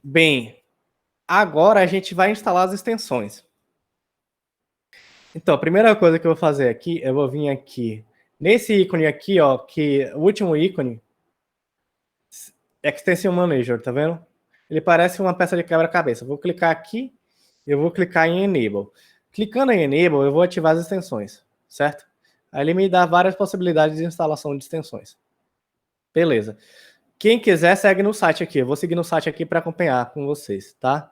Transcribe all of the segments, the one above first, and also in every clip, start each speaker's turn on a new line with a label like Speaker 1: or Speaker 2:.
Speaker 1: Bem, agora a gente vai instalar as extensões. Então, a primeira coisa que eu vou fazer aqui, eu vou vir aqui nesse ícone aqui, ó, que o último ícone, Extension Manager, tá vendo? Ele parece uma peça de quebra-cabeça. Vou clicar aqui, eu vou clicar em Enable. Clicando em Enable, eu vou ativar as extensões, certo? Aí ele me dá várias possibilidades de instalação de extensões. Beleza. Quem quiser, segue no site aqui. Eu vou seguir no site aqui para acompanhar com vocês, tá?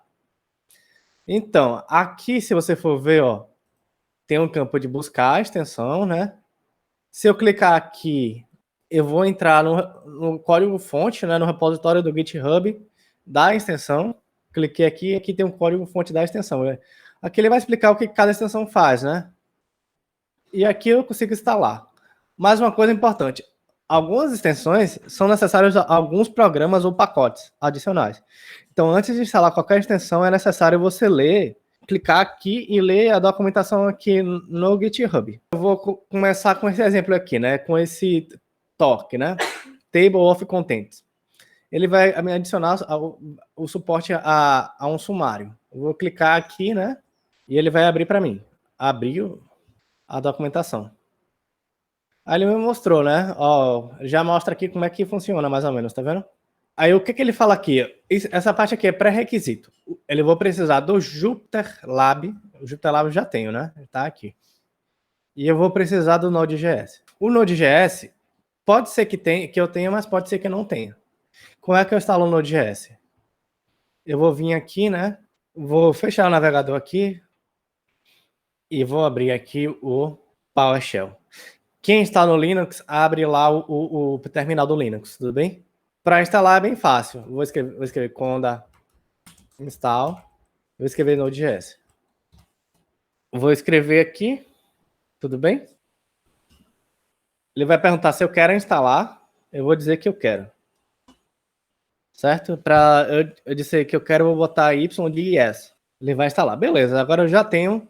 Speaker 1: Então, aqui, se você for ver, ó, tem um campo de buscar a extensão, né? Se eu clicar aqui, eu vou entrar no código-fonte, né, no repositório do GitHub da extensão. Cliquei aqui tem um código-fonte da extensão. Né? Aqui ele vai explicar o que cada extensão faz, né? E aqui eu consigo instalar. Mais uma coisa importante. Algumas extensões são necessários alguns programas ou pacotes adicionais. Então, antes de instalar qualquer extensão, é necessário você clicar aqui e ler a documentação aqui no GitHub. Eu vou começar com esse exemplo aqui, né? Com esse TOC, né? Table of Contents. Ele vai me adicionar o suporte a um sumário. Eu vou clicar aqui, né? E ele vai abrir para mim. Abriu a documentação. Aí ele me mostrou, né? Ó, já mostra aqui como é que funciona, mais ou menos, tá vendo? Aí o que ele fala aqui? Essa parte aqui é pré-requisito. Eu vou precisar do Jupyter Lab. O Jupyter Lab eu já tenho, né? Tá aqui. E eu vou precisar do Node.js. O Node.js pode ser que eu tenha, mas pode ser que eu não tenha. Como é que eu instalo o Node.js? Eu vou vir aqui, né? Vou fechar o navegador aqui e vou abrir aqui o PowerShell. Quem está no Linux, abre lá o terminal do Linux, tudo bem? Para instalar é bem fácil. Vou escrever conda install. Vou escrever Node.js. Vou escrever aqui, tudo bem? Ele vai perguntar se eu quero instalar. Eu vou dizer que eu quero. Certo? Para eu dizer que eu quero, eu vou botar y de yes. Ele vai instalar. Beleza, agora eu já tenho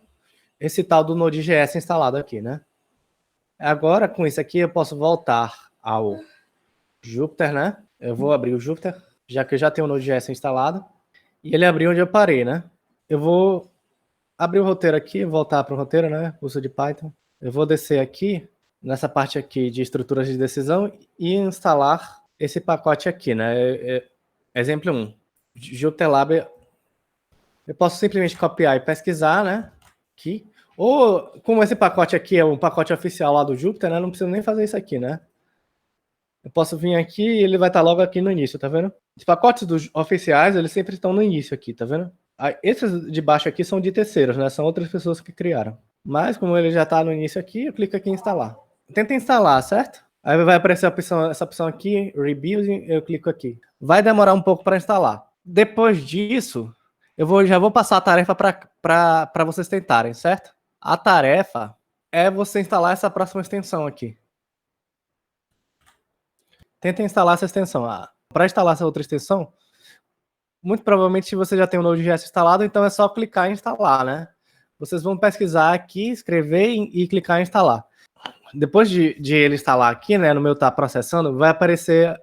Speaker 1: esse tal do Node.js instalado aqui, né? Agora, com isso aqui, eu posso voltar ao Jupyter, né? Eu vou abrir o Jupyter, já que eu já tenho o Node.js instalado. E ele abriu onde eu parei, né? Eu vou abrir o roteiro aqui, voltar para o roteiro, né? Curso de Python. Eu vou descer aqui, nessa parte aqui de estruturas de decisão e instalar esse pacote aqui, né? Exemplo 1. Jupyter Lab. Eu posso simplesmente copiar e pesquisar, né? Aqui. Ou, como esse pacote aqui é um pacote oficial lá do Jupyter, né? Não preciso nem fazer isso aqui, né? Eu posso vir aqui e ele vai estar logo aqui no início, tá vendo? Os pacotes dos oficiais, eles sempre estão no início aqui, tá vendo? Esses de baixo aqui são de terceiros, né? São outras pessoas que criaram. Mas, como ele já está no início aqui, eu clico aqui em instalar. Tenta instalar, certo? Aí vai aparecer essa opção aqui, Rebuilding, eu clico aqui. Vai demorar um pouco para instalar. Depois disso, já vou passar a tarefa para vocês tentarem, certo? A tarefa é você instalar essa próxima extensão aqui. Tenta instalar essa extensão. Para instalar essa outra extensão, muito provavelmente você já tem o Node.js instalado, então é só clicar em instalar, né? Vocês vão pesquisar aqui, escrever e clicar em instalar. Depois de ele instalar aqui, né, no meu tá processando, vai aparecer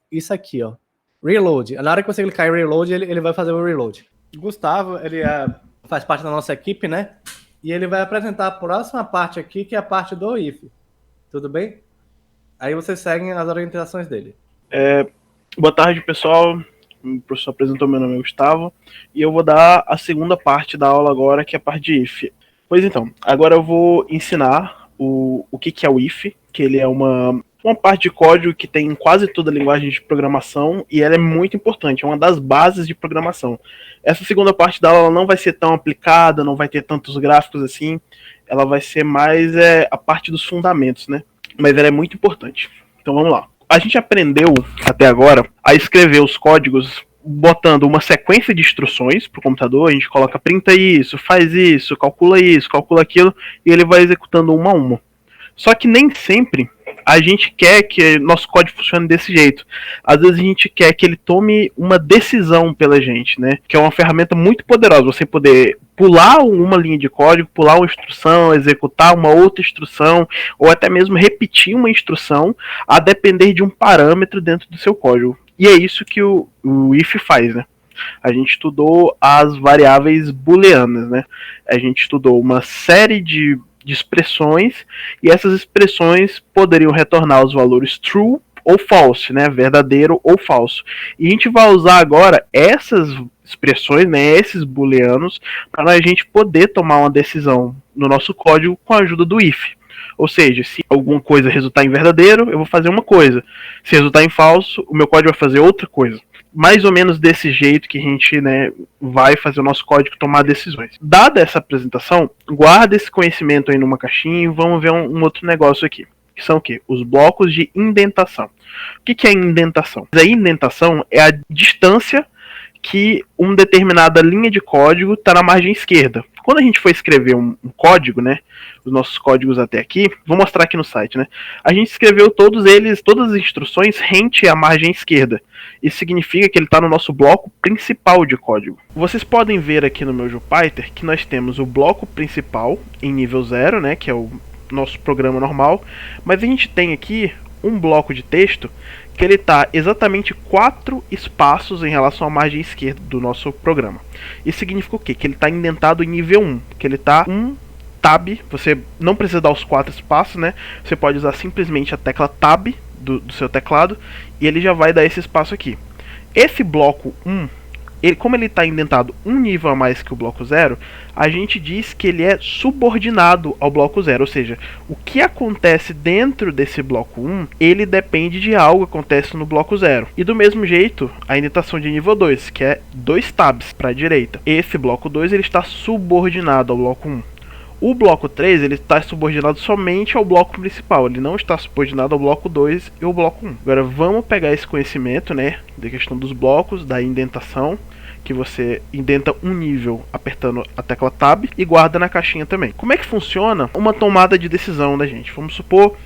Speaker 1: isso aqui, ó. Reload. Na hora que você clicar em Reload, ele vai fazer o reload. Gustavo, ele faz parte da nossa equipe, né? E ele vai apresentar a próxima parte aqui, que é a parte do if. Tudo bem? Aí vocês seguem as orientações dele.
Speaker 2: Boa tarde, pessoal. O professor apresentou, meu nome é Gustavo. E eu vou dar a segunda parte da aula agora, que é a parte de if. Pois então, agora eu vou ensinar o que é o if, que ele é uma parte de código que tem em quase toda a linguagem de programação e ela é muito importante, é uma das bases de programação. Essa segunda parte da aula não vai ser tão aplicada, não vai ter tantos gráficos assim, ela vai ser mais a parte dos fundamentos, né? Mas ela é muito importante. Então vamos lá. A gente aprendeu até agora a escrever os códigos botando uma sequência de instruções para o computador, a gente coloca printa isso, faz isso, calcula aquilo, e ele vai executando uma a uma. Só que nem sempre a gente quer que nosso código funcione desse jeito. Às vezes a gente quer que ele tome uma decisão pela gente, né? Que é uma ferramenta muito poderosa, você poder pular uma linha de código, pular uma instrução, executar uma outra instrução, ou até mesmo repetir uma instrução, a depender de um parâmetro dentro do seu código. E é isso que o if faz, né? A gente estudou as variáveis booleanas, né? A gente estudou uma série de expressões, e essas expressões poderiam retornar os valores true ou false, né? Verdadeiro ou falso. E a gente vai usar agora essas expressões, né? Esses booleanos, para a gente poder tomar uma decisão no nosso código com a ajuda do if. Ou seja, se alguma coisa resultar em verdadeiro, eu vou fazer uma coisa. Se resultar em falso, o meu código vai fazer outra coisa. Mais ou menos desse jeito que a gente, né, vai fazer o nosso código tomar decisões. Dada essa apresentação, guarda esse conhecimento aí numa caixinha e vamos ver um outro negócio aqui. Que são o quê? Os blocos de indentação. O que é indentação? A indentação é a distância que uma determinada linha de código está na margem esquerda. Quando a gente for escrever um código, né, os nossos códigos até aqui, vou mostrar aqui no site, né, a gente escreveu todas as instruções rente à margem esquerda. Isso significa que ele está no nosso bloco principal de código. Vocês podem ver aqui no meu Jupyter que nós temos o bloco principal em nível 0, né, que é o nosso programa normal, mas a gente tem aqui um bloco de texto que ele está exatamente 4 espaços em relação à margem esquerda do nosso programa. Isso significa o quê? Que ele está indentado em nível 1, que ele está um tab, você não precisa dar os 4 espaços, né? Você pode usar simplesmente a tecla tab do seu teclado e ele já vai dar esse espaço aqui. Esse bloco 1, como ele está indentado um nível a mais que o bloco 0, a gente diz que ele é subordinado ao bloco 0, ou seja, o que acontece dentro desse bloco 1, ele depende de algo que acontece no bloco 0. E do mesmo jeito, a indentação de nível 2, que é 2 tabs para a direita. Esse bloco 2 ele está subordinado ao bloco 1. O bloco 3 ele está subordinado somente ao bloco principal, ele não está subordinado ao bloco 2 e ao bloco 1. Agora vamos pegar esse conhecimento, né, da questão dos blocos, da indentação, que você indenta um nível apertando a tecla Tab e guarda na caixinha também. Como é que funciona uma tomada de decisão da gente? Vamos supor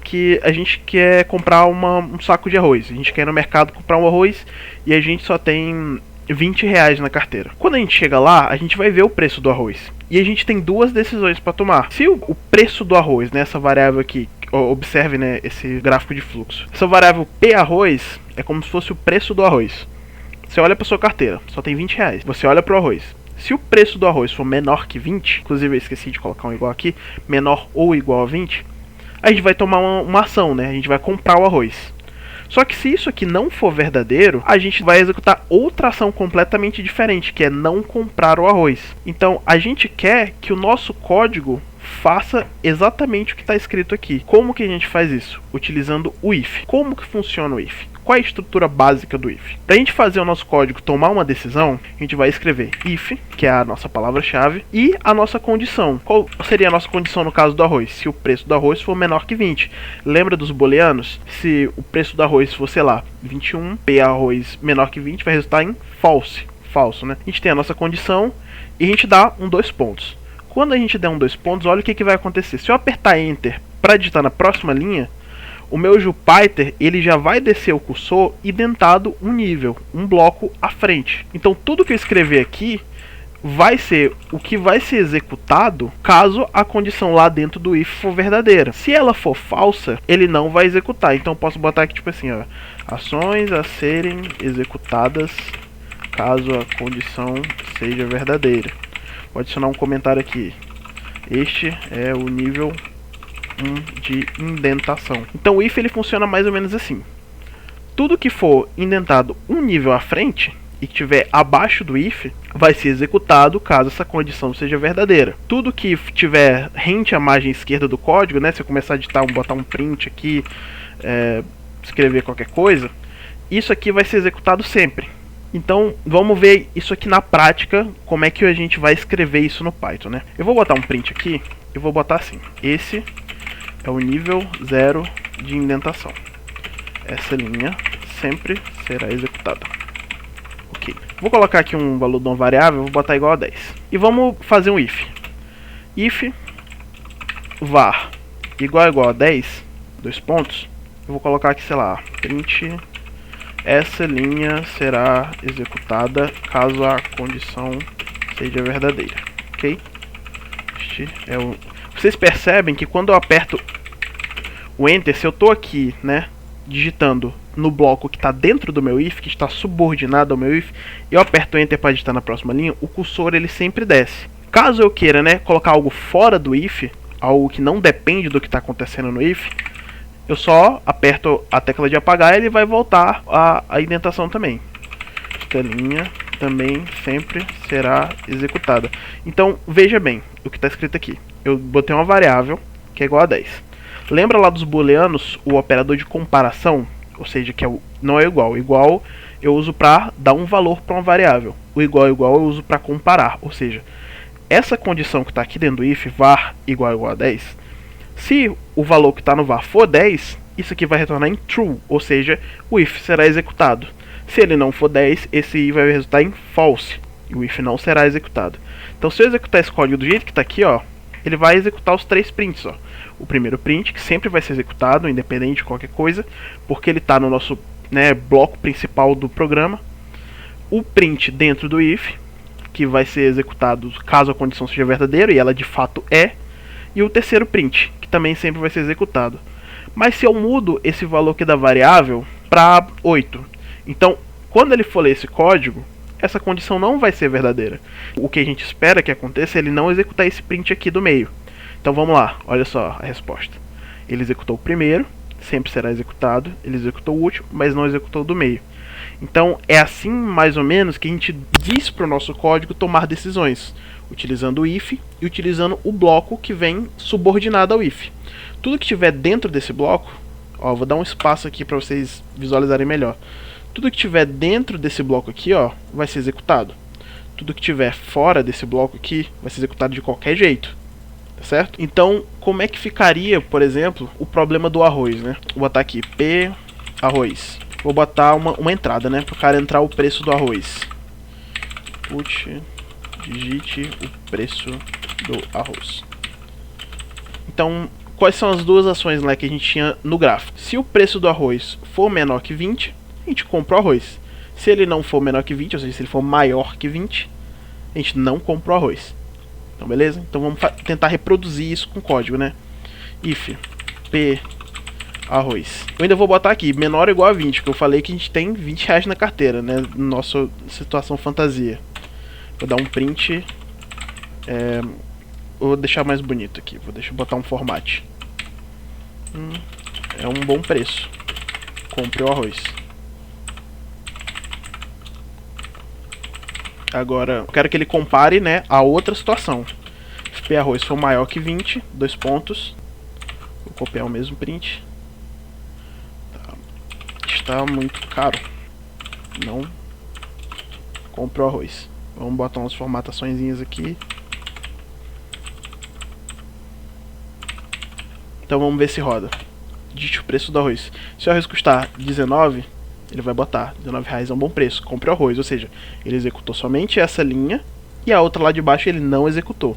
Speaker 2: que a gente quer comprar um saco de arroz, a gente quer ir no mercado comprar um arroz e a gente só tem R$20 na carteira. Quando a gente chega lá, a gente vai ver o preço do arroz. E a gente tem duas decisões para tomar. Se o preço do arroz, né, essa variável aqui, observe, né, esse gráfico de fluxo. Essa variável P arroz é como se fosse o preço do arroz. Você olha para sua carteira, só tem R$20. Você olha para o arroz. Se o preço do arroz for menor que 20, inclusive eu esqueci de colocar um igual aqui, menor ou igual a 20, a gente vai tomar uma ação, né? A gente vai comprar o arroz. Só que se isso aqui não for verdadeiro, a gente vai executar outra ação completamente diferente, que é não comprar o arroz. Então, a gente quer que o nosso código faça exatamente o que está escrito aqui. Como que a gente faz isso? Utilizando o if. Como que funciona o if? Qual é a estrutura básica do if? Para a gente fazer o nosso código tomar uma decisão, a gente vai escrever if, que é a nossa palavra-chave, e a nossa condição. Qual seria a nossa condição no caso do arroz? Se o preço do arroz for menor que 20. Lembra dos booleanos? Se o preço do arroz for, sei lá, 21, P arroz menor que 20, vai resultar em false. Falso, né? A gente tem a nossa condição e a gente dá 2 pontos. Quando a gente der 2 pontos, olha o que vai acontecer. Se eu apertar Enter para digitar na próxima linha, o meu Jupyter ele já vai descer o cursor indentado um nível, um bloco à frente. Então tudo que eu escrever aqui vai ser o que vai ser executado caso a condição lá dentro do if for verdadeira. Se ela for falsa, ele não vai executar. Então eu posso botar aqui tipo assim, ó, ações a serem executadas caso a condição seja verdadeira. Vou adicionar um comentário aqui. Este é o nível 1 de indentação. Então o if ele funciona mais ou menos assim. Tudo que for indentado um nível à frente e que estiver abaixo do if vai ser executado caso essa condição seja verdadeira. Tudo que tiver rente à margem esquerda do código, né, se eu começar a digitar, botar um print aqui, escrever qualquer coisa, isso aqui vai ser executado sempre. Então vamos ver isso aqui na prática, como é que a gente vai escrever isso no Python, né? Eu vou botar um print aqui e vou botar assim: esse é o nível 0 de indentação. Essa linha sempre será executada. Ok. Vou colocar aqui um valor de uma variável, vou botar igual a 10. E vamos fazer um if. If var igual a 10, 2 pontos. Eu vou colocar aqui, sei lá, print. Essa linha será executada caso a condição seja verdadeira. Ok? Este é o... Vocês percebem que quando eu aperto o Enter, se eu estou aqui, né, digitando no bloco que está dentro do meu if, que está subordinado ao meu if, e eu aperto Enter para digitar na próxima linha, o cursor ele sempre desce. Caso eu queira, né, colocar algo fora do if, algo que não depende do que está acontecendo no if, eu só aperto a tecla de apagar e ele vai voltar a indentação também. Esta linha também sempre será executada. Então, veja bem o que está escrito aqui. Eu botei uma variável que é igual a 10. Lembra lá dos booleanos, o operador de comparação? Ou seja, que não é igual. Igual eu uso para dar um valor para uma variável. O igual eu uso para comparar. Ou seja, essa condição que está aqui dentro do if, var igual a 10, se o valor que está no var for 10, isso aqui vai retornar em true. Ou seja, o if será executado. Se ele não for 10, esse i vai resultar em false. E o if não será executado. Então, se eu executar esse código do jeito que está aqui, ó, ele vai executar os 3 prints. Ó. O primeiro print, que sempre vai ser executado, independente de qualquer coisa, porque ele está no nosso, né, bloco principal do programa. O print dentro do if, que vai ser executado caso a condição seja verdadeira, e ela de fato é. E o terceiro print, que também sempre vai ser executado. Mas se eu mudo esse valor aqui da variável para 8, então, quando ele for ler esse código, essa condição não vai ser verdadeira. O que a gente espera que aconteça é ele não executar esse print aqui do meio. Então vamos lá, olha só a resposta. Ele executou o primeiro, sempre será executado. Ele executou o último, mas não executou o do meio. Então é assim mais ou menos que a gente diz para o nosso código tomar decisões, utilizando o if e utilizando o bloco que vem subordinado ao if. Tudo que estiver dentro desse bloco, ó, vou dar um espaço aqui para vocês visualizarem melhor. Tudo que tiver dentro desse bloco aqui, ó, vai ser executado. Tudo que tiver fora desse bloco aqui vai ser executado de qualquer jeito, tá certo? Então, como é que ficaria, por exemplo, o problema do arroz, né? Vou botar aqui p arroz. Vou botar uma entrada, né, para o cara entrar o preço do arroz. Input, digite o preço do arroz. Então, quais são as duas ações lá que a gente tinha no gráfico? Se o preço do arroz for menor que 20, a gente compra o arroz. Se ele não for menor que 20, ou seja, se ele for maior que 20, a gente não compra o arroz. Então, beleza? Então vamos tentar reproduzir isso com código, né? If p arroz. Eu ainda vou botar aqui menor ou igual a 20, porque eu falei que a gente tem 20 reais na carteira, né? Nossa situação fantasia. Vou dar um print. Vou deixar mais bonito aqui. Vou botar um format. É um bom preço. Compre o arroz. Agora, eu quero que ele compare, né, a outra situação. Se p arroz for maior que 20, 2 pontos. Vou copiar o mesmo print. Está muito caro. Não compre o arroz. Vamos botar umas formataçõezinhas aqui. Então vamos ver se roda. Digite o preço do arroz. Se o arroz custar 19, ele vai botar R$19 é um bom preço, compre o arroz. Ou seja, ele executou somente essa linha e a outra lá de baixo ele não executou.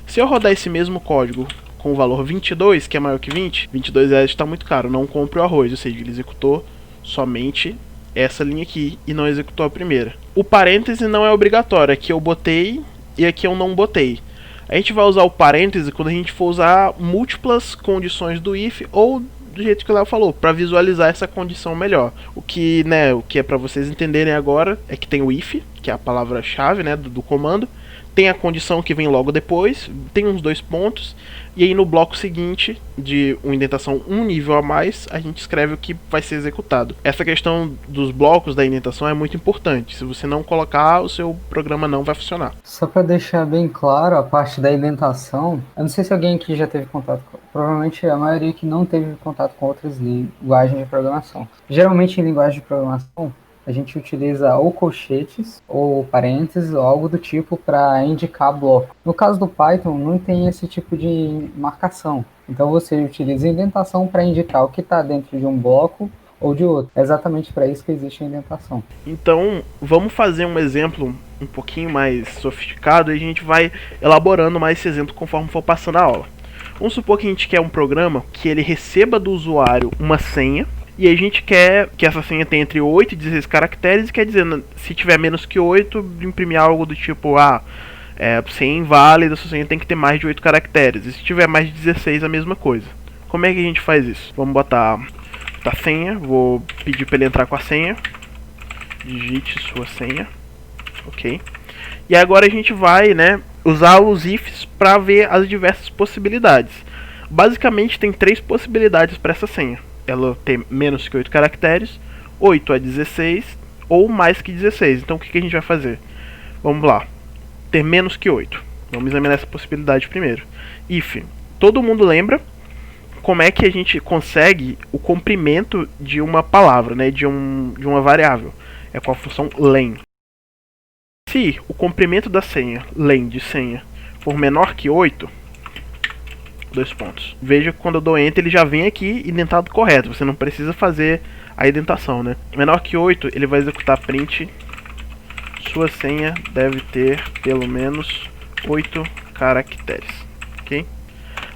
Speaker 2: Se eu rodar esse mesmo código com o valor 22, que é maior que 20, R$22 está muito caro, não compre o arroz. Ou seja, ele executou somente essa linha aqui e não executou a primeira. O parêntese não é obrigatório, aqui eu botei e aqui eu não botei. A gente vai usar o parêntese quando a gente for usar múltiplas condições do if ou do jeito que o Léo falou, para visualizar essa condição melhor. O que é para vocês entenderem agora é que tem o if, que é a palavra-chave, né, do comando, tem a condição que vem logo depois, tem uns 2 pontos, e aí no bloco seguinte, de uma indentação um nível a mais, a gente escreve o que vai ser executado. Essa questão dos blocos da indentação é muito importante. Se você não colocar, o seu programa não vai funcionar.
Speaker 3: Só para deixar bem claro a parte da indentação, eu não sei se alguém aqui já teve contato com, provavelmente a maioria que não teve contato com outras linguagens de programação. Geralmente em linguagem de programação, a gente utiliza ou colchetes, ou parênteses, ou algo do tipo para indicar bloco. No caso do Python, não tem esse tipo de marcação. Então você utiliza indentação para indicar o que está dentro de um bloco ou de outro. É exatamente para isso que existe a indentação.
Speaker 2: Então, vamos fazer um exemplo um pouquinho mais sofisticado e a gente vai elaborando mais esse exemplo conforme for passando a aula. Vamos supor que a gente quer um programa que ele receba do usuário uma senha, e a gente quer que essa senha tenha entre 8 e 16 caracteres, quer dizer, se tiver menos que 8, imprimir algo do tipo, senha inválida, sua senha tem que ter mais de 8 caracteres. E se tiver mais de 16, a mesma coisa. Como é que a gente faz isso? Vamos botar da senha. Vou pedir para ele entrar com a senha. Digite sua senha. Ok. E agora a gente vai, né, usar os ifs para ver as diversas possibilidades. Basicamente tem 3 possibilidades para essa senha. Ela tem menos que 8 caracteres, 8 a 16 ou mais que 16. Então o que a gente vai fazer? Vamos lá. Ter menos que 8. Vamos examinar essa possibilidade primeiro. If. Todo mundo lembra como é que a gente consegue o comprimento de uma palavra, né, de uma variável. É com a função len. Se o comprimento da senha, len de senha, for menor que 8, 2 pontos. Veja que quando eu dou Enter, ele já vem aqui indentado correto. Você não precisa fazer a indentação, né? Menor que 8, ele vai executar print. Sua senha deve ter pelo menos 8 caracteres. Ok?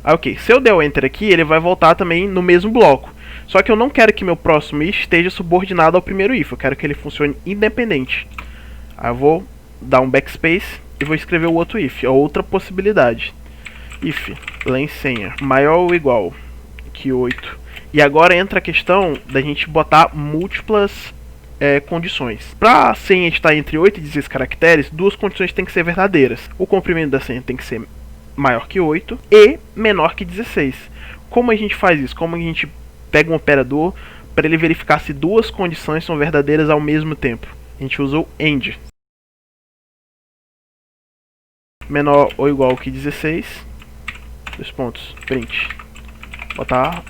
Speaker 2: Ok. Se eu der o Enter aqui, ele vai voltar também no mesmo bloco. Só que eu não quero que meu próximo if esteja subordinado ao primeiro if. Eu quero que ele funcione independente. Aí eu vou dar um backspace e vou escrever o outro if. A outra possibilidade. If len senha maior ou igual que 8. E agora entra a questão da gente botar múltiplas condições. Para a senha estar entre 8 e 16 caracteres, 2 condições têm que ser verdadeiras. O comprimento da senha tem que ser maior que 8 e menor que 16. Como a gente faz isso? Como a gente pega um operador para ele verificar se 2 condições são verdadeiras ao mesmo tempo? A gente usa o AND. Menor ou igual que 16. 2 pontos, print. Botar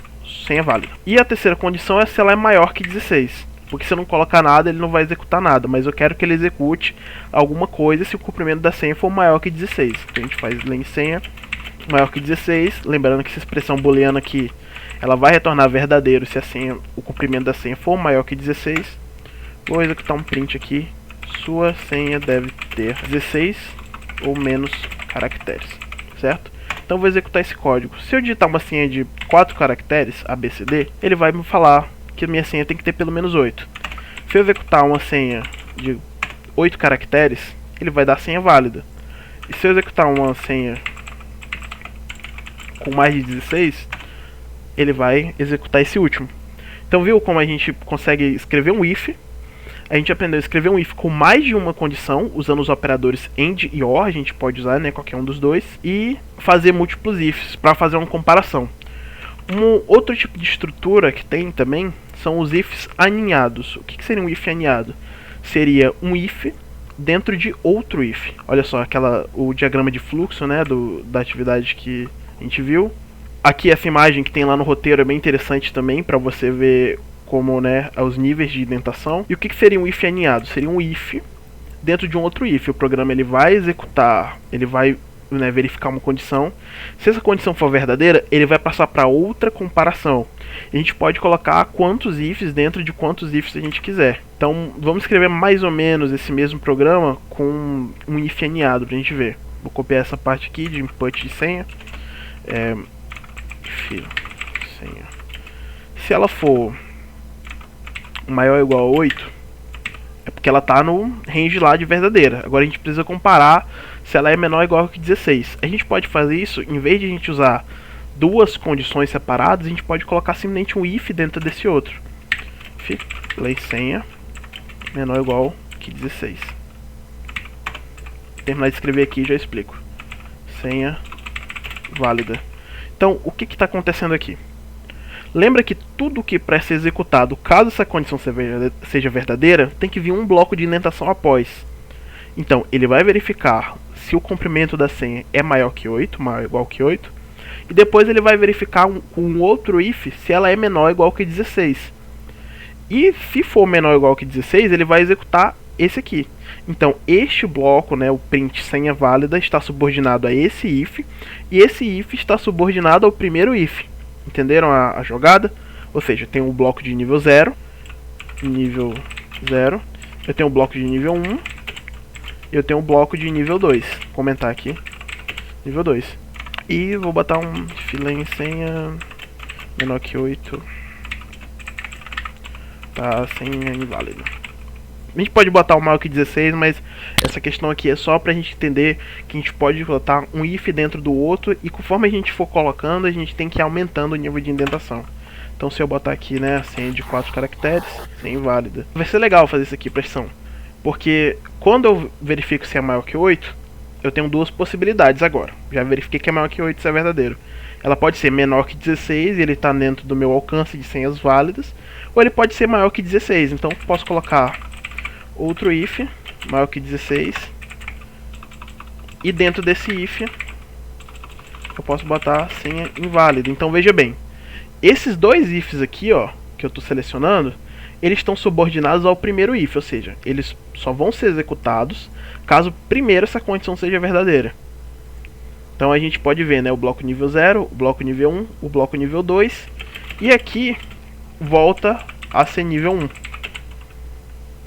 Speaker 2: senha válida. E a terceira condição é se ela é maior que 16. Porque se eu não colocar nada, ele não vai executar nada. Mas eu quero que ele execute alguma coisa se o comprimento da senha for maior que 16. Então a gente faz len senha maior que 16. Lembrando que essa expressão booleana aqui, ela vai retornar verdadeiro se a senha, o comprimento da senha for maior que 16. Vou executar um print aqui. Sua senha deve ter 16 ou menos caracteres. Certo? Então vou executar esse código. Se eu digitar uma senha de 4 caracteres, ABCD, ele vai me falar que a minha senha tem que ter pelo menos 8. Se eu executar uma senha de 8 caracteres, ele vai dar a senha válida. E se eu executar uma senha com mais de 16, ele vai executar esse último. Então viu como a gente consegue escrever um if? A gente aprendeu a escrever um if com mais de uma condição, usando os operadores AND e OR, a gente pode usar, né, qualquer um dos dois, e fazer múltiplos ifs para fazer uma comparação. Um outro tipo de estrutura que tem também são os ifs aninhados. O que seria um if aninhado? Seria um if dentro de outro if. Olha só, o diagrama de fluxo, né, da atividade que a gente viu. Aqui essa imagem que tem lá no roteiro é bem interessante também para você ver como, né, os níveis de indentação. E o que seria um if aninhado? Seria um if dentro de um outro if. O programa ele vai executar, ele vai, né, verificar uma condição. Se essa condição for verdadeira, ele vai passar para outra comparação. A gente pode colocar quantos ifs dentro de quantos ifs a gente quiser. Então vamos escrever mais ou menos esse mesmo programa com um if aninhado para a gente ver. Vou copiar essa parte aqui de input de senha. If senha. Se ela for maior ou igual a 8, é porque ela está no range lá de verdadeira. Agora a gente precisa comparar se ela é menor ou igual que 16. A gente pode fazer isso, em vez de a gente usar 2 condições separadas, a gente pode colocar simplesmente um if dentro desse outro. If len senha menor ou igual que 16. Vou terminar de escrever aqui e já explico. Senha válida. Então, o que está acontecendo aqui? Lembra que tudo que para ser executado, caso essa condição seja verdadeira, tem que vir um bloco de indentação após. Então, ele vai verificar se o comprimento da senha é maior que 8, maior ou igual que 8, e depois ele vai verificar com um outro if se ela é menor ou igual que 16. E se for menor ou igual que 16, ele vai executar esse aqui. Então, este bloco, né, o print senha válida, está subordinado a esse if, e esse if está subordinado ao primeiro if. Entenderam a jogada? Ou seja, tem um bloco de nível 0, eu tenho um bloco de nível 1, e eu tenho um bloco de nível 2. Vou comentar aqui, nível 2. E vou botar um len senha menor que 8, tá, senha inválida. A gente pode botar o maior que 16, mas essa questão aqui é só pra gente entender que a gente pode botar um if dentro do outro, e conforme a gente for colocando, a gente tem que ir aumentando o nível de indentação. Então se eu botar aqui, né, a senha de 4 caracteres, senha inválida. Vai ser legal fazer isso aqui, presta atenção. Porque quando eu verifico se é maior que 8, eu tenho duas possibilidades agora. Já verifiquei que é maior que 8, isso é verdadeiro. Ela pode ser menor que 16 e ele está dentro do meu alcance de senhas válidas. Ou ele pode ser maior que 16. Então posso colocar outro if, maior que 16. E dentro desse if eu posso botar senha inválida. Então veja bem, esses dois ifs aqui, ó, que eu estou selecionando, eles estão subordinados ao primeiro if, ou seja, eles só vão ser executados caso primeiro essa condição seja verdadeira. Então a gente pode ver, né, o bloco nível 0, o bloco nível 1, o bloco nível 2, e aqui volta a ser nível 1.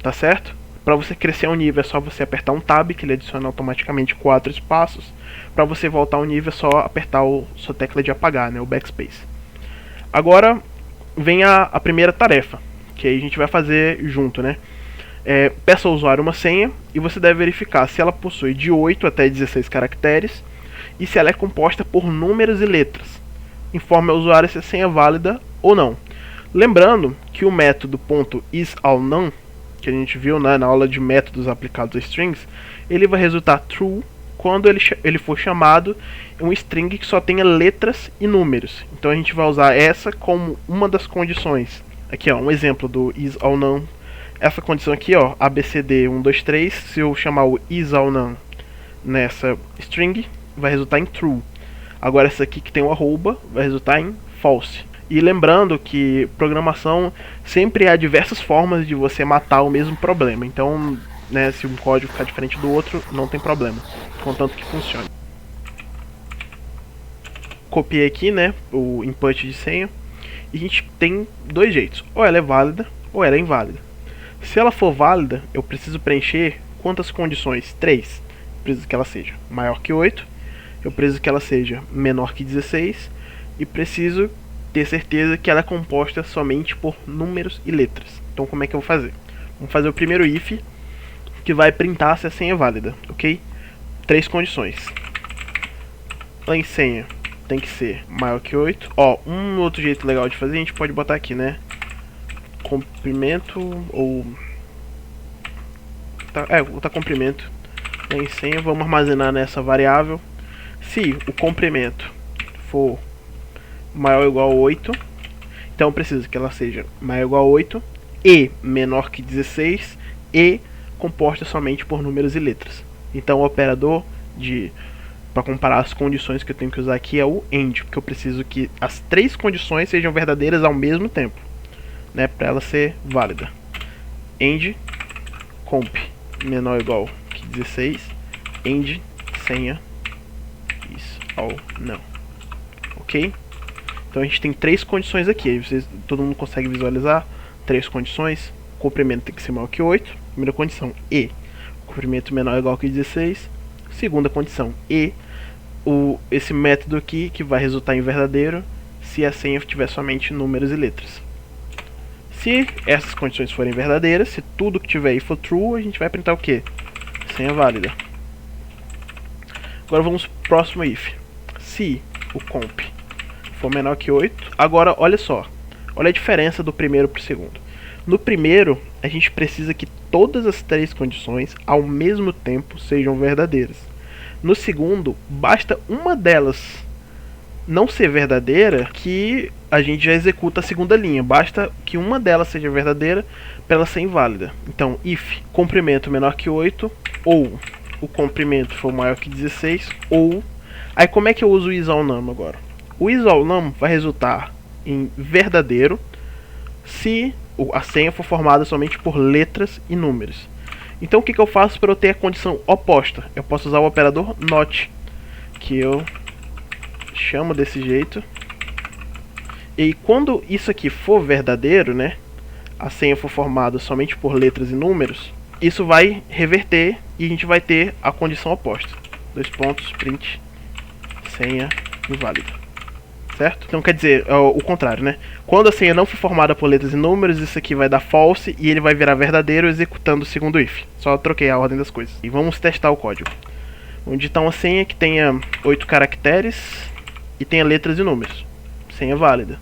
Speaker 2: Tá certo? Para você crescer um nível é só você apertar um tab, que ele adiciona automaticamente 4 espaços. Para você voltar um nível é só apertar sua tecla de apagar, né, o backspace. Agora vem a primeira tarefa, que aí a gente vai fazer junto, né? Peça ao usuário uma senha e você deve verificar se ela possui de 8 até 16 caracteres e se ela é composta por números e letras. Informe ao usuário se a senha é válida ou não. Lembrando que o método .isAllNone, que a gente viu, né, na aula de métodos aplicados a strings, ele vai resultar true quando ele for chamado em um string que só tenha letras e números. Então a gente vai usar essa como uma das condições. Aqui, ó, um exemplo do isAllNone. Essa condição aqui, ó, ABCD 1, 2, 3, se eu chamar o isAllNone nessa string, vai resultar em true. Agora essa aqui que tem o arroba vai resultar em false. E lembrando que programação sempre há diversas formas de você matar o mesmo problema. Então, né, se um código ficar diferente do outro, não tem problema, contanto que funcione. Copiei aqui, né, o input de senha. E a gente tem dois jeitos, ou ela é válida ou ela é inválida. Se ela for válida, eu preciso preencher quantas condições? 3. Eu preciso que ela seja maior que 8, eu preciso que ela seja menor que 16 e preciso ter certeza que ela é composta somente por números e letras. Então como é que eu vou fazer? Vamos fazer o primeiro if, que vai printar se a senha é válida, ok? 3 condições. Em senha tem que ser maior que 8. Ó, um outro jeito legal de fazer, a gente pode botar aqui, né? Comprimento ou... vou botar comprimento. Em senha, vamos armazenar nessa variável. Se o comprimento for maior ou igual a 8, então eu preciso que ela seja maior ou igual a 8 e menor que 16 e composta somente por números e letras. Então o operador para comparar as condições que eu tenho que usar aqui é o AND, porque eu preciso que as 3 condições sejam verdadeiras ao mesmo tempo, né, para ela ser válida. AND comp menor ou igual que 16, AND senha isAllNone, ok? Então a gente tem 3 condições aqui, aí todo mundo consegue visualizar 3 condições. O comprimento tem que ser maior que 8, primeira condição, e o comprimento menor ou igual que 16, segunda condição, e esse método aqui que vai resultar em verdadeiro se a senha tiver somente números e letras. Se essas condições forem verdadeiras, se tudo que tiver aí for true, a gente vai printar o que? Senha válida. Agora vamos pro próximo if. Se o comp for menor que 8, agora olha só, olha a diferença do primeiro para o segundo. No primeiro, a gente precisa que todas as 3 condições ao mesmo tempo sejam verdadeiras. No segundo, basta uma delas não ser verdadeira que a gente já executa a segunda linha. Basta que uma delas seja verdadeira para ela ser inválida. Então, if comprimento menor que 8, ou o comprimento for maior que 16, ou... Aí como é que eu uso o isAllNone agora? O isAllNone vai resultar em verdadeiro se a senha for formada somente por letras e números. Então o que eu faço para eu ter a condição oposta? Eu posso usar o operador NOT, que eu chamo desse jeito. E quando isso aqui for verdadeiro, né, a senha for formada somente por letras e números, isso vai reverter e a gente vai ter a condição oposta. 2 pontos, print, senha inválida. Certo? Então quer dizer, o contrário, né? Quando a senha não for formada por letras e números, isso aqui vai dar false e ele vai virar verdadeiro executando o segundo if. Só troquei a ordem das coisas. E vamos testar o código. Vamos digitar uma senha que tenha 8 caracteres e tenha letras e números. Senha válida.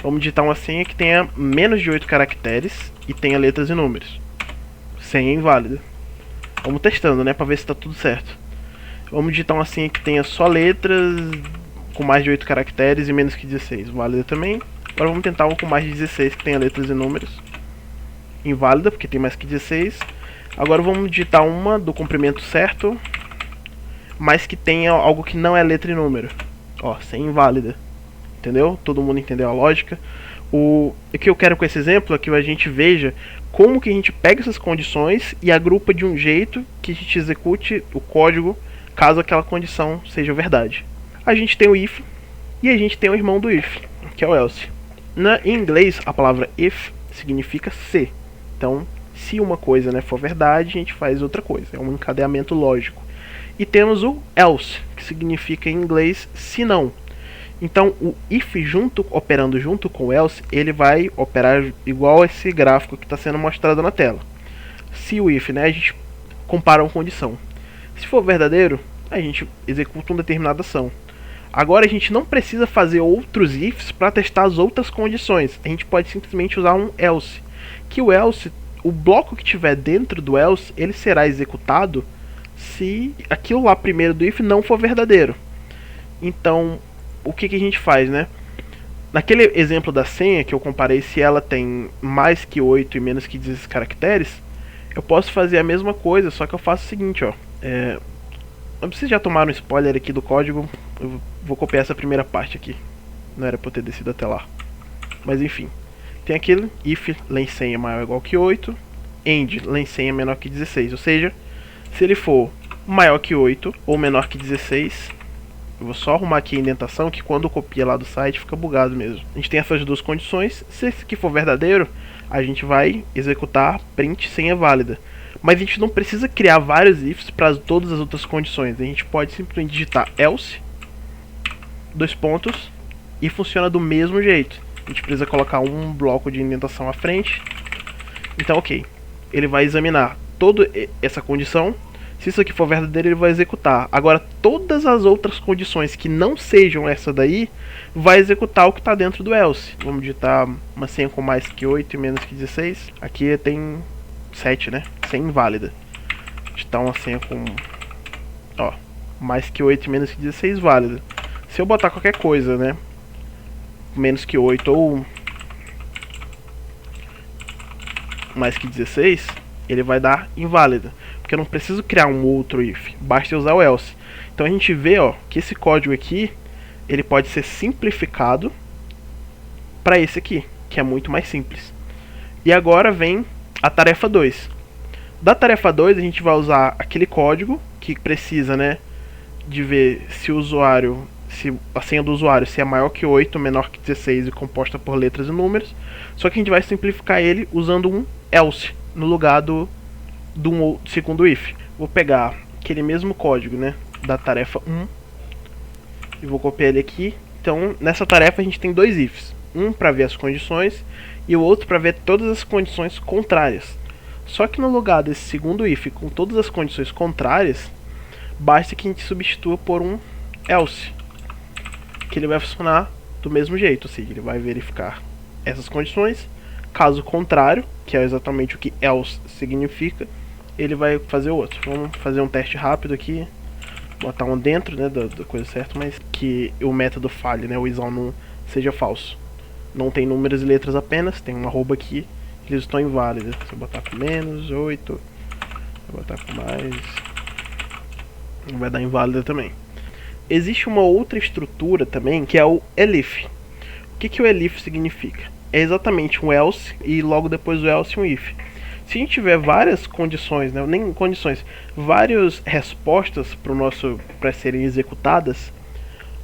Speaker 2: Vamos digitar uma senha que tenha menos de 8 caracteres e tenha letras e números. Senha inválida. Vamos testando, né, pra ver se tá tudo certo. Vamos digitar uma senha que tenha só letras com mais de 8 caracteres e menos que 16. Válida também. Agora vamos tentar uma com mais de 16 que tenha letras e números. Inválida, porque tem mais que 16. Agora vamos digitar uma do comprimento certo, mas que tenha algo que não é letra e número. Ó, senha inválida. Entendeu? Todo mundo entendeu a lógica. O que eu quero com esse exemplo é que a gente veja como que a gente pega essas condições e agrupa de um jeito que a gente execute o código caso aquela condição seja verdade. A gente tem o if e a gente tem o irmão do if, que é o else. Em inglês, a palavra if significa se. Então, se uma coisa, né, for verdade, a gente faz outra coisa. É um encadeamento lógico. E temos o else, que significa em inglês se não. Então o if operando junto com o else, ele vai operar igual esse gráfico que está sendo mostrado na tela. Se o if, né, a gente compara uma condição. Se for verdadeiro, a gente executa uma determinada ação. Agora a gente não precisa fazer outros ifs para testar as outras condições. A gente pode simplesmente usar um else. Que o else, o bloco que tiver dentro do else, ele será executado se aquilo lá primeiro do if não for verdadeiro. Então o que a gente faz, né? Naquele exemplo da senha que eu comparei, se ela tem mais que 8 e menos que 16 caracteres, eu posso fazer a mesma coisa, só que eu faço o seguinte, ó. Não precisa já tomar um spoiler aqui do código, eu vou copiar essa primeira parte aqui. Não era pra eu ter descido até lá. Mas enfim, tem aquele if lensenha maior ou igual que 8, end lensenha menor que 16, ou seja, se ele for maior que 8 ou menor que 16, eu vou só arrumar aqui a indentação, que quando copia lá do site fica bugado mesmo. A gente tem essas duas condições. Se esse aqui for verdadeiro, a gente vai executar print senha válida. Mas a gente não precisa criar vários ifs para todas as outras condições. A gente pode simplesmente digitar else, dois pontos, e funciona do mesmo jeito. A gente precisa colocar um bloco de indentação à frente. Então ok, ele vai examinar toda essa condição. Se isso aqui for verdadeiro, ele vai executar. Agora, todas as outras condições que não sejam essa daí, vai executar o que está dentro do else. Vamos digitar uma senha com mais que 8 e menos que 16. Aqui tem 7, né? Senha inválida. Digitar uma senha com, ó, mais que 8 e menos que 16, válida. Se eu botar qualquer coisa, né, menos que 8 ou mais que 16, ele vai dar inválida. Porque eu não preciso criar um outro if, basta usar o else. Então a gente vê, ó, que esse código aqui, ele pode ser simplificado para esse aqui, que é muito mais simples. E agora vem a tarefa 2. Da tarefa 2 a gente vai usar aquele código que precisa, né, de ver se o usuário, se a senha do usuário se é maior que 8, menor que 16 e composta por letras e números. Só que a gente vai simplificar ele usando um else no lugar do segundo if. Vou pegar aquele mesmo código, né, da tarefa 1 e vou copiar ele aqui. Então nessa tarefa a gente tem dois ifs, um para ver as condições e o outro para ver todas as condições contrárias. Só que no lugar desse segundo if com todas as condições contrárias, basta que a gente substitua por um else, que ele vai funcionar do mesmo jeito, ou seja, ele vai verificar essas condições. Caso contrário, que é exatamente o que else significa, ele vai fazer outro. Vamos fazer um teste rápido aqui, botar um dentro, né, da coisa certa, mas que o método falhe, né, o isOnNum seja falso. Não tem números e letras apenas, tem uma arroba aqui, eles estão inválidos. Se eu botar com menos 8, vou botar com mais, vai dar inválida também. Existe uma outra estrutura também, que é o elif. O que o elif significa? É exatamente um else e logo depois do else um if. Se a gente tiver várias condições, né, nem condições, várias respostas para serem executadas,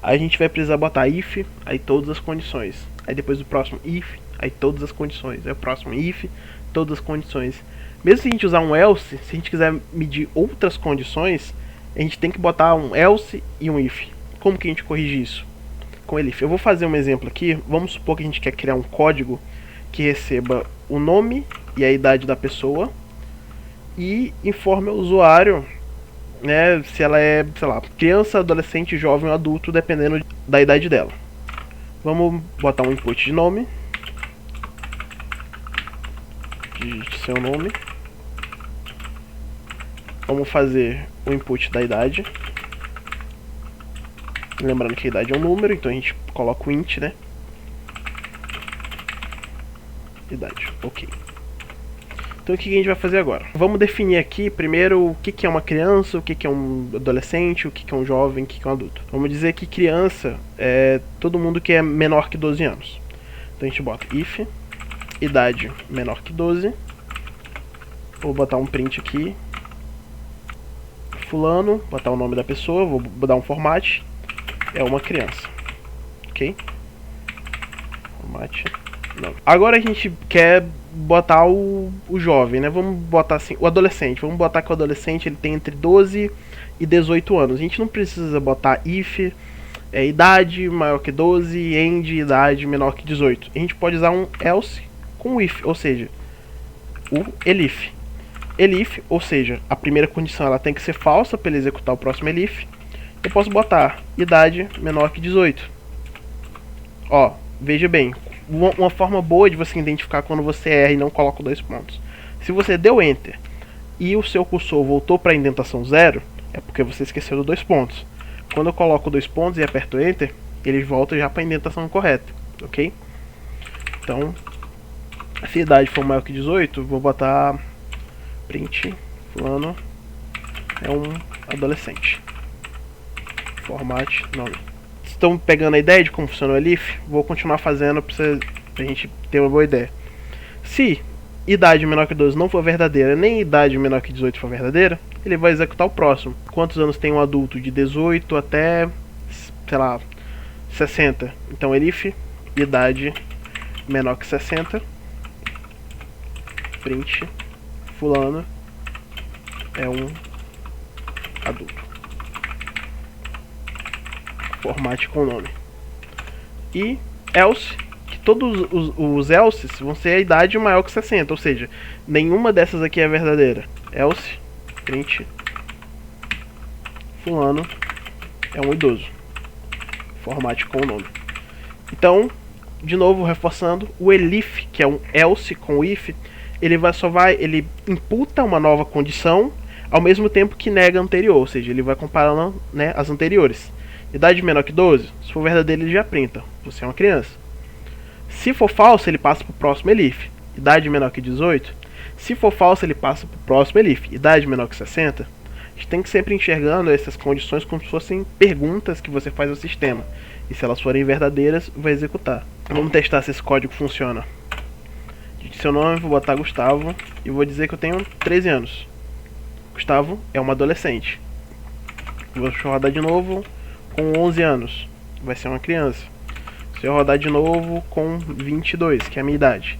Speaker 2: a gente vai precisar botar if, aí todas as condições. Aí depois do próximo if, aí todas as condições. Aí o próximo if, todas as condições. Mesmo se a gente usar um else, se a gente quiser medir outras condições, a gente tem que botar um else e um if. Como que a gente corrige isso? Com elif. Eu vou fazer um exemplo aqui. Vamos supor que a gente quer criar um código que receba o nome e a idade da pessoa e informe ao usuário, né, se ela é, sei lá, criança, adolescente, jovem ou adulto, dependendo da idade dela. Vamos botar um input de nome. Digite seu nome. Vamos fazer o input da idade. Lembrando que a idade é um número, então a gente coloca o int, né? Idade, ok. Então o que a gente vai fazer agora? Vamos definir aqui primeiro o que é uma criança, o que é um adolescente, o que é um jovem, o que é um adulto. Vamos dizer que criança é todo mundo que é menor que 12 anos. Então a gente bota if, idade menor que 12. Vou botar um print aqui. Fulano, botar o nome da pessoa, vou dar um format. É uma criança. Ok? Format. Não. Agora a gente quer botar o jovem, né? Vamos botar assim, o adolescente. Vamos botar que o adolescente ele tem entre 12 e 18 anos. A gente não precisa botar if, idade maior que 12, end, idade menor que 18. A gente pode usar um else com if, ou seja, o elif. Elif, ou seja, a primeira condição ela tem que ser falsa para ele executar o próximo elif. Eu posso botar idade menor que 18. Ó, veja bem, uma forma boa de você identificar quando você erra e não coloca 2 pontos. Se você deu enter e o seu cursor voltou para a indentação 0, é porque você esqueceu dos 2 pontos. Quando eu coloco 2 pontos e aperto enter, ele volta já para a indentação correta, ok? Então, se a idade for maior que 18, vou botar print fulano é um adolescente. Format nome. Estão pegando a ideia de como funciona o elif? Vou continuar fazendo pra gente ter uma boa ideia. Se idade menor que 12 não for verdadeira, nem idade menor que 18 for verdadeira, ele vai executar o próximo. Quantos anos tem um adulto? De 18 até, sei lá, 60. Então elif, idade menor que 60. Print, fulano é um adulto. Formate com nome. E else, que todos os elses vão ser a idade maior que 60, ou seja, nenhuma dessas aqui é verdadeira. Else, print, fulano é um idoso. Formate com nome. Então, de novo reforçando, o elif, que é um else com if, ele ele imputa uma nova condição ao mesmo tempo que nega a anterior, ou seja, ele vai comparando, né, as anteriores. Idade menor que 12, se for verdadeiro ele já printa, você é uma criança. Se for falso, ele passa para o próximo elif. Idade menor que 18, se for falso ele passa para o próximo elif. Idade menor que 60, a gente tem que sempre enxergando essas condições como se fossem perguntas que você faz ao sistema. E se elas forem verdadeiras, vai executar. Vamos testar se esse código funciona. Digite seu nome, vou botar Gustavo e vou dizer que eu tenho 13 anos. Gustavo é uma adolescente. Vou rodar de novo. Com 11 anos, vai ser uma criança. Se eu rodar de novo com 22, que é a minha idade,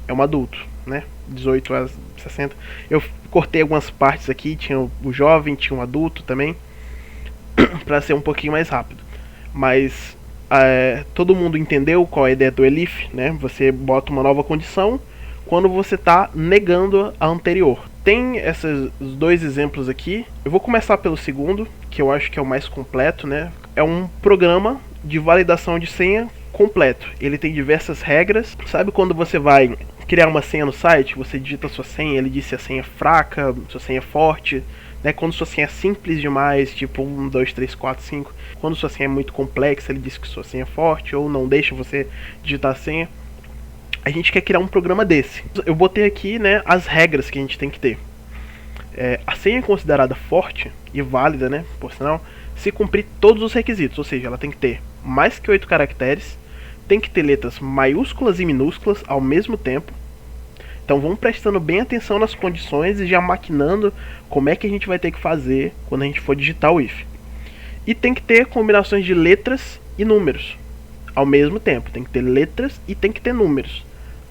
Speaker 2: é um adulto, né? 18 a 60. Eu cortei algumas partes aqui, tinha o jovem, tinha um adulto também, para ser um pouquinho mais rápido. Mas todo mundo entendeu qual é a ideia do elif, né? Você bota uma nova condição quando você está negando a anterior. Tem esses 2 exemplos aqui. Eu vou começar pelo segundo, que eu acho que é o mais completo, né? É um programa de validação de senha completo. Ele tem diversas regras. Sabe quando você vai criar uma senha no site, você digita a sua senha, ele diz se a senha é fraca, se a senha é forte, né? Quando sua senha é simples demais, tipo 1, 2, 3, 4, 5. Quando sua senha é muito complexa, ele diz que sua senha é forte ou não deixa você digitar a senha. A gente quer criar um programa desse. Eu botei aqui, né, as regras que a gente tem que ter. A senha é considerada forte e válida, né, por sinal, se cumprir todos os requisitos. Ou seja, ela tem que ter mais que 8 caracteres, tem que ter letras maiúsculas e minúsculas ao mesmo tempo. Então vamos prestando bem atenção nas condições e já maquinando como é que a gente vai ter que fazer quando a gente for digitar o if. E tem que ter combinações de letras e números ao mesmo tempo. Tem que ter letras e tem que ter números.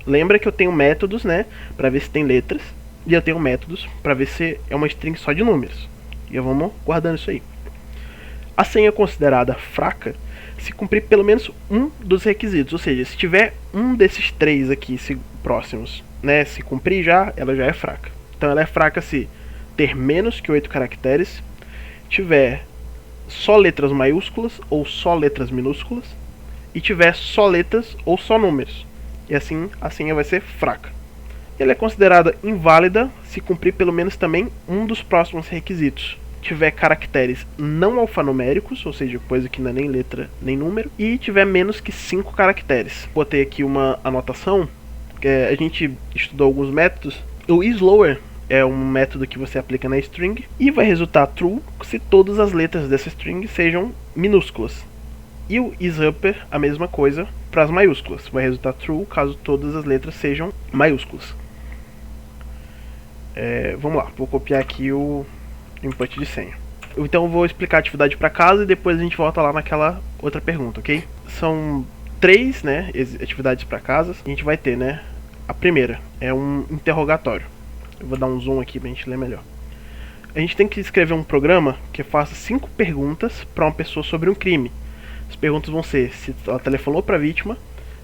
Speaker 2: Lembra que eu tenho métodos, né, para ver se tem letras, e eu tenho métodos para ver se é uma string só de números. E vamos guardando isso aí. A senha considerada fraca se cumprir pelo menos um dos requisitos, ou seja, se tiver um desses 3 aqui próximos, né, se cumprir já, ela já é fraca. Então ela é fraca se ter menos que 8 caracteres, tiver só letras maiúsculas ou só letras minúsculas, e tiver só letras ou só números. E assim a senha vai ser fraca. Ela é considerada inválida se cumprir pelo menos também um dos próximos requisitos. Tiver caracteres não alfanuméricos, ou seja, coisa que não é nem letra nem número, e tiver menos que 5 caracteres. Botei aqui uma anotação, a gente estudou alguns métodos. O islower é um método que você aplica na string e vai resultar true se todas as letras dessa string sejam minúsculas. E o isupper, a mesma coisa para as maiúsculas, vai resultar true caso todas as letras sejam maiúsculas. Vamos lá, vou copiar aqui o input de senha. Então eu vou explicar a atividade para casa e depois a gente volta lá naquela outra pergunta, ok? São 3, né, atividades para casa. A gente vai ter, né, a primeira é um interrogatório. Eu vou dar um zoom aqui pra gente ler melhor. A gente tem que escrever um programa que faça 5 perguntas para uma pessoa sobre um crime. As perguntas vão ser se ela telefonou para a vítima,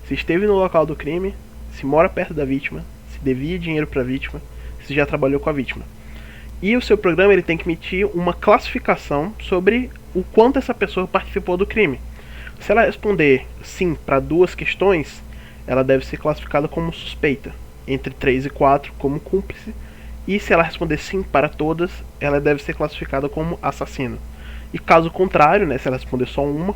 Speaker 2: se esteve no local do crime, se mora perto da vítima, se devia dinheiro para a vítima, se já trabalhou com a vítima. E o seu programa ele tem que emitir uma classificação sobre o quanto essa pessoa participou do crime. Se ela responder sim para 2 questões, ela deve ser classificada como suspeita, entre 3 e 4 como cúmplice, e se ela responder sim para todas, ela deve ser classificada como assassino. E caso contrário, né, se ela responder só uma,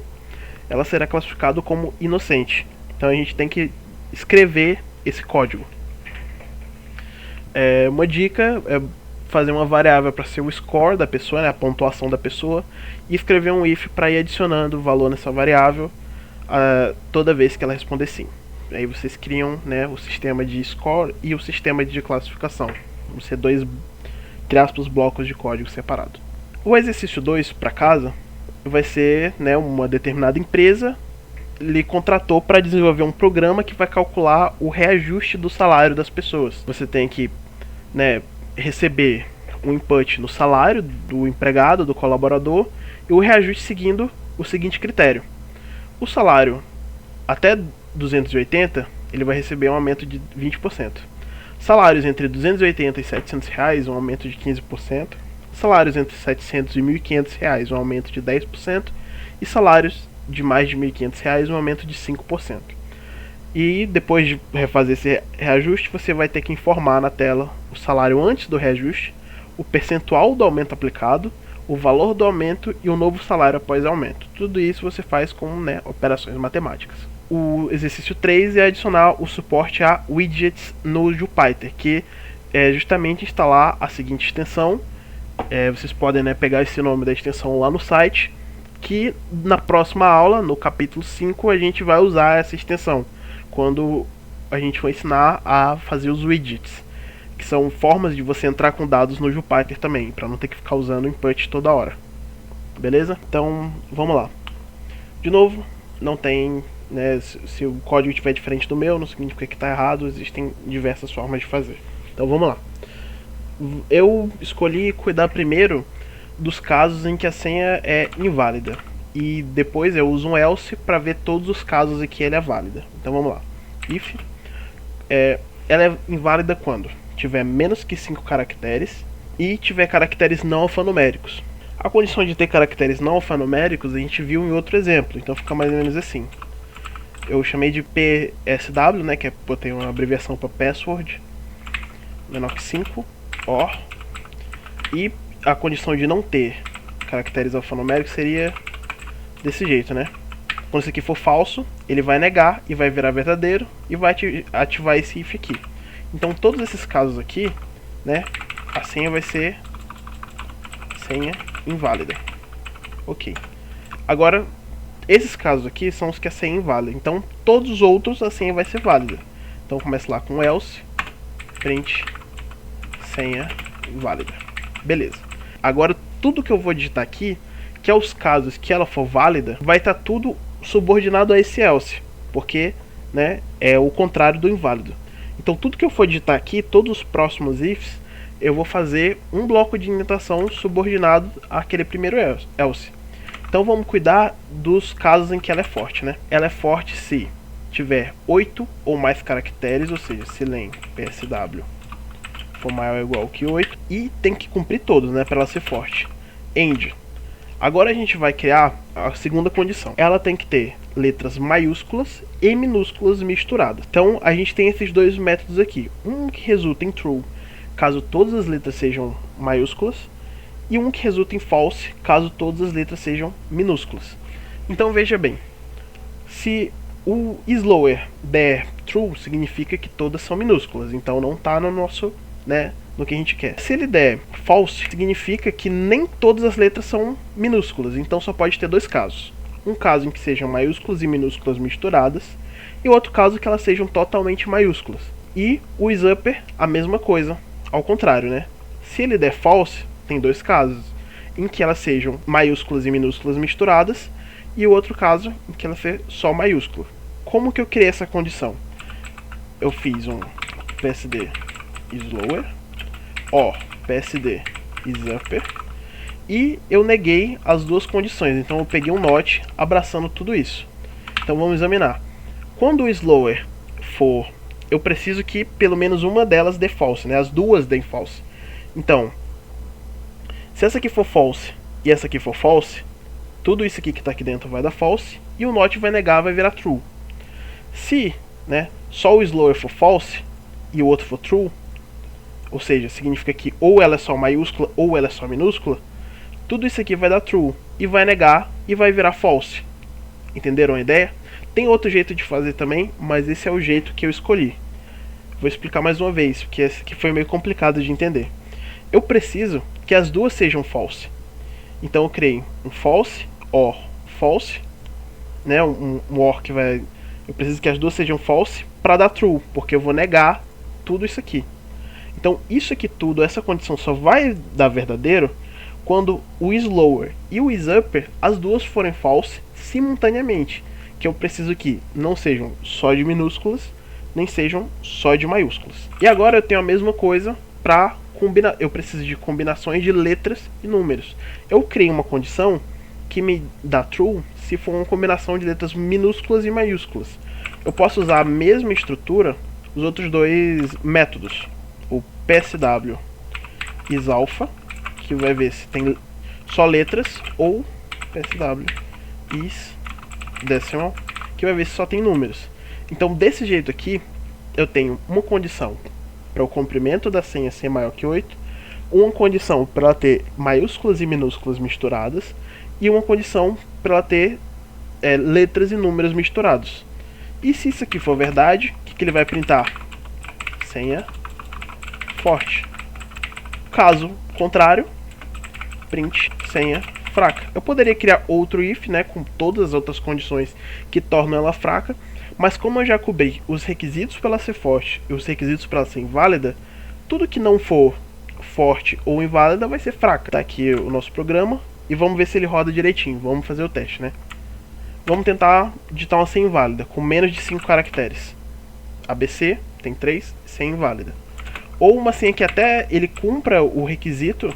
Speaker 2: ela será classificada como inocente. Então a gente tem que escrever esse código. Uma dica é fazer uma variável para ser o score da pessoa, né, a pontuação da pessoa, e escrever um if para ir adicionando o valor nessa variável toda vez que ela responder sim. Aí vocês criam, né, o sistema de score e o sistema de classificação. Vão ser 2, entre aspas, blocos de código separado. O exercício 2 para casa vai ser, né, uma determinada empresa lhe contratou para desenvolver um programa que vai calcular o reajuste do salário das pessoas. Você tem que, né, receber um input no salário do empregado, do colaborador, e o reajuste seguindo o seguinte critério. O salário até 280, ele vai receber um aumento de 20%. Salários entre 280 e 700 reais, um aumento de 15%. Salários entre 700 e 1.500 reais, um aumento de 10%. E salários de mais de 1.500 reais, um aumento de 5%. E depois de refazer esse reajuste, você vai ter que informar na tela o salário antes do reajuste, o percentual do aumento aplicado, o valor do aumento e o novo salário após o aumento. Tudo isso você faz com, né, operações matemáticas. O exercício 3 é adicionar o suporte a widgets no Jupyter, que é justamente instalar a seguinte extensão. Vocês podem, né, pegar esse nome da extensão lá no site, que na próxima aula, no capítulo 5, a gente vai usar essa extensão, quando a gente for ensinar a fazer os widgets, que são formas de você entrar com dados no Jupyter também, para não ter que ficar usando o input toda hora. Beleza? Então, vamos lá. De novo, não tem, né, se o código estiver diferente do meu, não significa que está errado, existem diversas formas de fazer. Então, vamos lá. Eu escolhi cuidar primeiro dos casos em que a senha é inválida, e depois eu uso um else para ver todos os casos em que ela é válida. Então vamos lá. If ela é inválida quando tiver menos que 5 caracteres e tiver caracteres não alfanuméricos. A condição de ter caracteres não alfanuméricos a gente viu em outro exemplo, então fica mais ou menos assim. Eu chamei de PSW, né, que é, botei uma abreviação para password, menor que 5, OR, e a condição de não ter caracteres alfanuméricos seria desse jeito, né? Quando isso aqui for falso, ele vai negar e vai virar verdadeiro e vai ativar esse if aqui. Então todos esses casos aqui, né, a senha vai ser senha inválida. Ok. Agora, esses casos aqui são os que a senha é inválida. Então todos os outros a senha vai ser válida. Então começa lá com else, print, senha inválida. Beleza. Agora tudo que eu vou digitar aqui, que é os casos que ela for válida, vai estar tudo subordinado a esse else, porque, né, é o contrário do inválido. Então tudo que eu for digitar aqui, todos os próximos ifs, eu vou fazer um bloco de indentação subordinado àquele primeiro else. Então vamos cuidar dos casos em que ela é forte, né? Ela é forte se tiver 8 ou mais caracteres, ou seja, se len PSW for maior ou igual que 8, e tem que cumprir todos, né, para ela ser forte. End. Agora a gente vai criar a segunda condição. Ela tem que ter letras maiúsculas e minúsculas misturadas. Então a gente tem esses dois métodos aqui. Um que resulta em true, caso todas as letras sejam maiúsculas, e um que resulta em false, caso todas as letras sejam minúsculas. Então veja bem, se o slower der true, significa que todas são minúsculas, então não está no nosso, né, no que a gente quer. Se ele der false, significa que nem todas as letras são minúsculas, então só pode ter dois casos. Um caso em que sejam maiúsculas e minúsculas misturadas, e outro caso que elas sejam totalmente maiúsculas. E o isupper, a mesma coisa, ao contrário, né? Se ele der false, tem dois casos, em que elas sejam maiúsculas e minúsculas misturadas, e o outro caso em que ela seja só maiúscula. Como que eu criei essa condição? Eu fiz um PSD slower, or PSD isupper, e eu neguei as duas condições, então eu peguei um not abraçando tudo isso. Então vamos examinar. Quando o slower for, eu preciso que pelo menos uma delas dê false, né? As duas deem false. Então, se essa aqui for false e essa aqui for false, tudo isso aqui que está aqui dentro vai dar false e o not vai negar, vai virar true. Se, né, só o slower for false e o outro for true, ou seja, significa que ou ela é só maiúscula ou ela é só minúscula, tudo isso aqui vai dar true e vai negar e vai virar false. Entenderam a ideia? Tem outro jeito de fazer também, mas esse é o jeito que eu escolhi. Vou explicar mais uma vez, porque esse aqui foi meio complicado de entender. Eu preciso que as duas sejam false. Então eu criei um false, or false, né? Um or que vai... Eu preciso que as duas sejam false para dar true, porque eu vou negar tudo isso aqui. Então isso aqui tudo, essa condição só vai dar verdadeiro quando o slower e o isupper, as duas forem false simultaneamente. Que eu preciso que não sejam só de minúsculas, nem sejam só de maiúsculas. E agora eu tenho a mesma coisa para combinar. Eu preciso de combinações de letras e números. Eu criei uma condição que me dá true se for uma combinação de letras minúsculas e maiúsculas. Eu posso usar a mesma estrutura os outros dois métodos. O PSW isalpha, que vai ver se tem só letras, ou PSW is decimal, que vai ver se só tem números. Então desse jeito aqui eu tenho uma condição para o comprimento da senha ser maior que 8, uma condição para ela ter maiúsculas e minúsculas misturadas e uma condição para ela ter letras e números misturados. E se isso aqui for verdade, o que ele vai printar? Senha forte. Caso contrário, print senha fraca. Eu poderia criar outro if, né, com todas as outras condições que tornam ela fraca, mas como eu já cobri os requisitos para ela ser forte e os requisitos para ela ser inválida, tudo que não for forte ou inválida vai ser fraca. Tá aqui o nosso programa e vamos ver se ele roda direitinho. Vamos fazer o teste, né? Vamos tentar digitar uma senha inválida com menos de 5 caracteres. ABC tem 3, senha inválida. Ou uma senha que até ele cumpra o requisito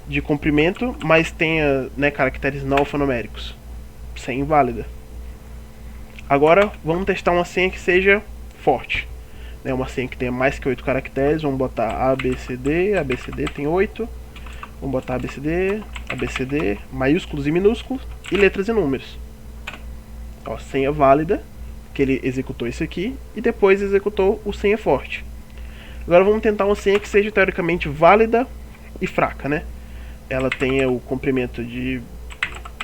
Speaker 2: de comprimento, mas tenha, né, caracteres não alfanuméricos. Senha inválida. Agora vamos testar uma senha que seja forte. Né, uma senha que tenha mais que 8 caracteres. Vamos botar ABCD, ABCD tem 8. Vamos botar ABCD, ABCD, maiúsculos e minúsculos, e letras e números. Ó, senha válida, que ele executou isso aqui, e depois executou o senha forte. Agora vamos tentar uma senha que seja teoricamente válida e fraca, né? Ela tenha o comprimento de...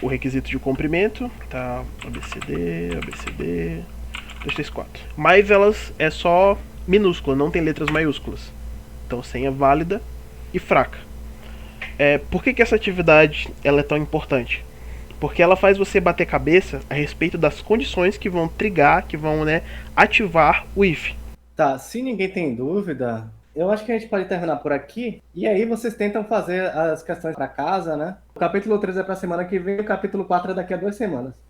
Speaker 2: o requisito de comprimento, tá? ABCD, ABCD, 2, 3, 4. Mas elas é só minúscula, não tem letras maiúsculas. Então senha válida e fraca. Por que essa atividade ela é tão importante? Porque ela faz você bater cabeça a respeito das condições que vão trigar, que vão, né, ativar o if.
Speaker 1: Tá, se ninguém tem dúvida, eu acho que a gente pode terminar por aqui. E aí vocês tentam fazer as questões para casa, né? O capítulo 3 é para semana que vem e o capítulo 4 é daqui a 2 semanas.